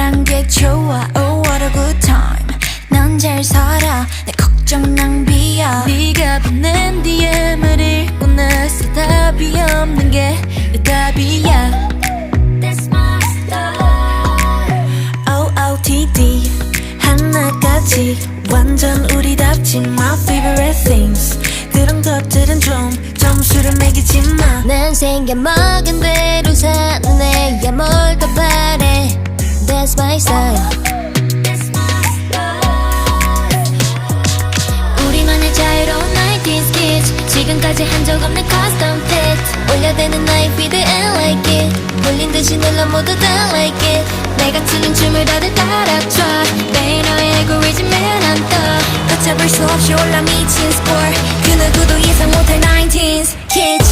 너란 게 좋아. Oh what a good time. 넌 잘 살아. 내 걱정 낭비야. 네가 보낸 DM을 읽고 나서 답이 없는 게 내 답이야. That's my style. OOTD 하나까지 완전 우리답지. My favorite things. 그런 것들은 좀 점수를 매기지마. 난 생겨먹은 대로 사는 애야. 뭘 더 바래. That's my style. 우리만의 자유로운 90s kids. 지금까지 한 적 없는 custom fit. 올려대는 나의 feed and like it. 몰린 듯이 눌러 모두 다 like it. 내가 트는 춤을 다들 따라춰. 매일 너의 알고리즘에 난 떠. 걷잡을 수 없이 올라 미친 score. 그 누구도 예상 못할 19s kids.